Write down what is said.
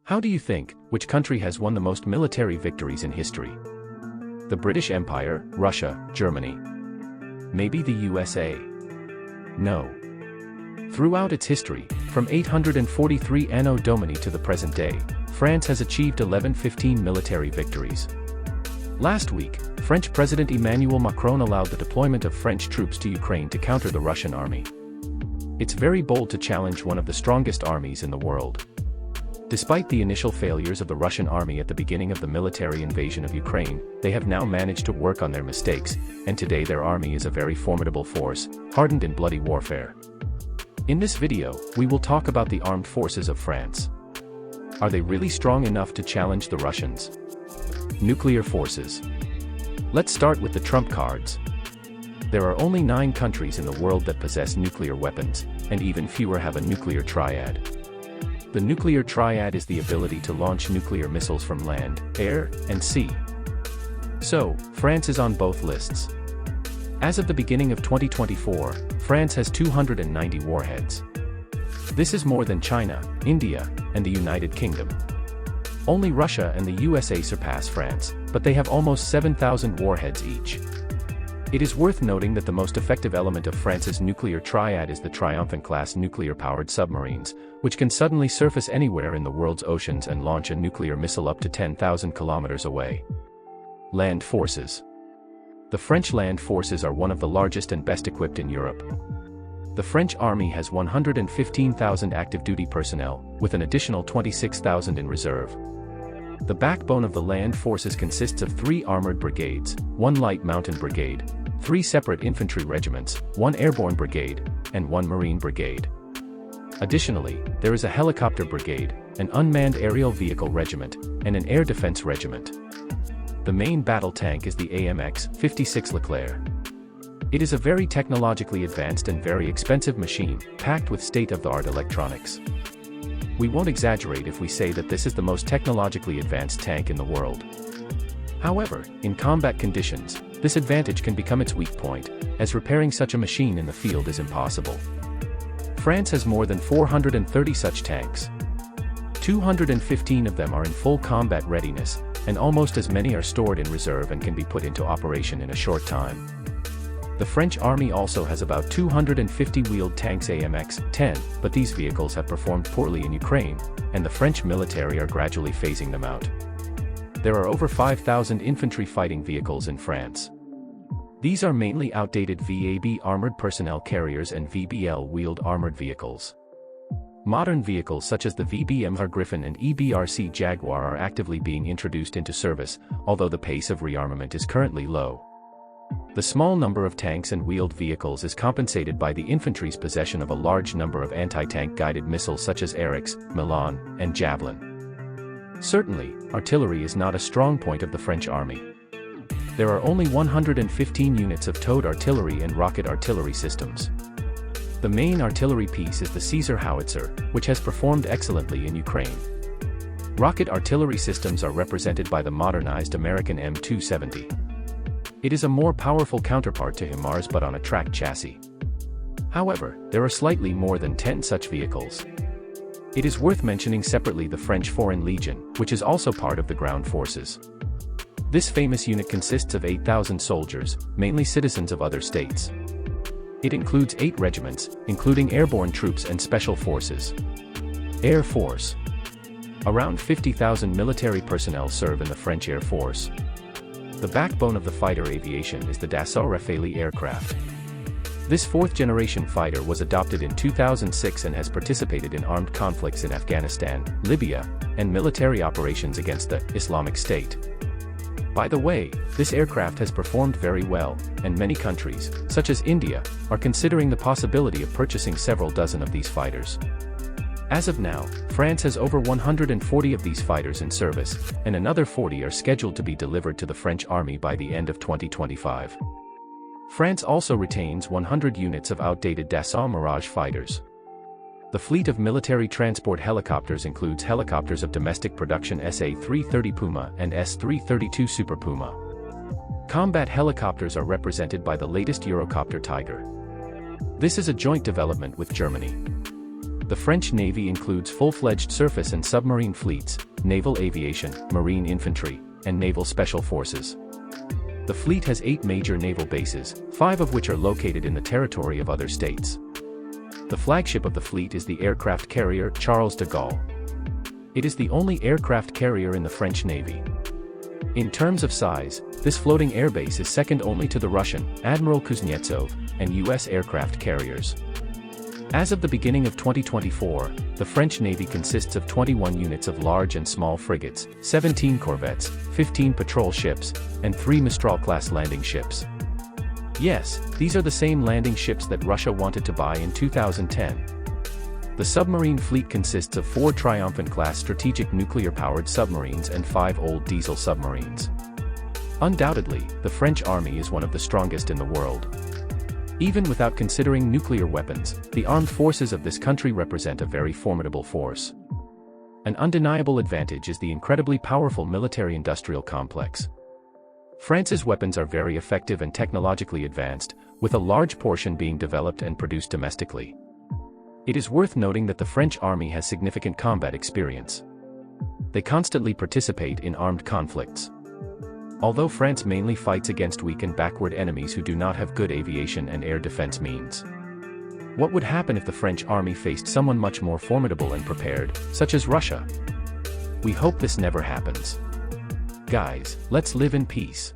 How do you think, which country has won the most military victories in history? The British Empire, Russia, Germany? Maybe the USA? No. Throughout its history, from 843 Anno Domini to the present day, France has achieved 15 military victories. Last week, French President Emmanuel Macron allowed the deployment of French troops to Ukraine to counter the Russian army. It's very bold to challenge one of the strongest armies in the world. Despite the initial failures of the Russian army at the beginning of the military invasion of Ukraine, they have now managed to work on their mistakes, and today their army is a very formidable force, hardened in bloody warfare. In this video, we will talk about the armed forces of France. Are they really strong enough to challenge the Russians? Nuclear forces. Let's start with the trump cards. There are only 9 countries in the world that possess nuclear weapons, and even fewer have a nuclear triad. The nuclear triad is the ability to launch nuclear missiles from land, air, and sea. So, France is on both lists. As of the beginning of 2024, France has 290 warheads. This is more than China, India, and the United Kingdom. Only Russia and the USA surpass France, but they have almost 7,000 warheads each. It is worth noting that the most effective element of France's nuclear triad is the Triomphant-class nuclear-powered submarines, which can suddenly surface anywhere in the world's oceans and launch a nuclear missile up to 10,000 kilometers away. Land forces. The French land forces are one of the largest and best equipped in Europe. The French army has 115,000 active-duty personnel, with an additional 26,000 in reserve. The backbone of the land forces consists of 3 armored brigades, 1 light mountain brigade, 3 separate infantry regiments, 1 airborne brigade, and 1 marine brigade. Additionally, there is a helicopter brigade, an unmanned aerial vehicle regiment, and an air defense regiment. The main battle tank is the AMX 56 Leclerc. It is a very technologically advanced and very expensive machine, packed with state-of-the-art electronics. We won't exaggerate if we say that this is the most technologically advanced tank in the world. However, in combat conditions, this advantage can become its weak point, as repairing such a machine in the field is impossible. France has more than 430 such tanks. 215 of them are in full combat readiness, and almost as many are stored in reserve and can be put into operation in a short time. The French army also has about 250 wheeled tanks AMX-10, but these vehicles have performed poorly in Ukraine, and the French military are gradually phasing them out. There are over 5,000 infantry fighting vehicles in France. These are mainly outdated VAB armored personnel carriers and VBL wheeled armored vehicles. Modern vehicles such as the VBMR Griffon and EBRC Jaguar are actively being introduced into service, although the pace of rearmament is currently low. The small number of tanks and wheeled vehicles is compensated by the infantry's possession of a large number of anti-tank guided missiles such as Arix, Milan, and Javelin. Certainly, artillery is not a strong point of the French army. There are only 115 units of towed artillery and rocket artillery systems. The main artillery piece is the Caesar howitzer, which has performed excellently in Ukraine. Rocket artillery systems are represented by the modernized American M270. It is a more powerful counterpart to HIMARS but on a tracked chassis. However, there are slightly more than 10 such vehicles. It is worth mentioning separately the French Foreign Legion, which is also part of the ground forces. This famous unit consists of 8,000 soldiers, mainly citizens of other states. It includes 8 regiments, including airborne troops and special forces. Air Force. Around 50,000 military personnel serve in the French Air Force. The backbone of the fighter aviation is the Dassault Rafale aircraft. This 4th-generation fighter was adopted in 2006 and has participated in armed conflicts in Afghanistan, Libya, and military operations against the Islamic State. By the way, this aircraft has performed very well, and many countries, such as India, are considering the possibility of purchasing several dozen of these fighters. As of now, France has over 140 of these fighters in service, and another 40 are scheduled to be delivered to the French army by the end of 2025. France also retains 100 units of outdated Dassault Mirage fighters. The fleet of military transport helicopters includes helicopters of domestic production SA-330 Puma and S-332 Super Puma. Combat helicopters are represented by the latest Eurocopter Tiger. This is a joint development with Germany. The French Navy includes full-fledged surface and submarine fleets, naval aviation, marine infantry, and naval special forces. The fleet has 8 major naval bases, 5 of which are located in the territory of other states. The flagship of the fleet is the aircraft carrier Charles de Gaulle. It is the only aircraft carrier in the French Navy. In terms of size, this floating airbase is second only to the Russian Admiral Kuznetsov and U.S. aircraft carriers. As of the beginning of 2024, the French Navy consists of 21 units of large and small frigates, 17 corvettes, 15 patrol ships, and 3 Mistral-class landing ships. Yes, these are the same landing ships that Russia wanted to buy in 2010. The submarine fleet consists of 4 Triomphant-class strategic nuclear-powered submarines and 5 old diesel submarines. Undoubtedly, the French army is one of the strongest in the world. Even without considering nuclear weapons, the armed forces of this country represent a very formidable force. An undeniable advantage is the incredibly powerful military-industrial complex. France's weapons are very effective and technologically advanced, with a large portion being developed and produced domestically. It is worth noting that the French army has significant combat experience. They constantly participate in armed conflicts. Although France mainly fights against weak and backward enemies who do not have good aviation and air defense means. What would happen if the French army faced someone much more formidable and prepared, such as Russia? We hope this never happens. Guys, let's live in peace.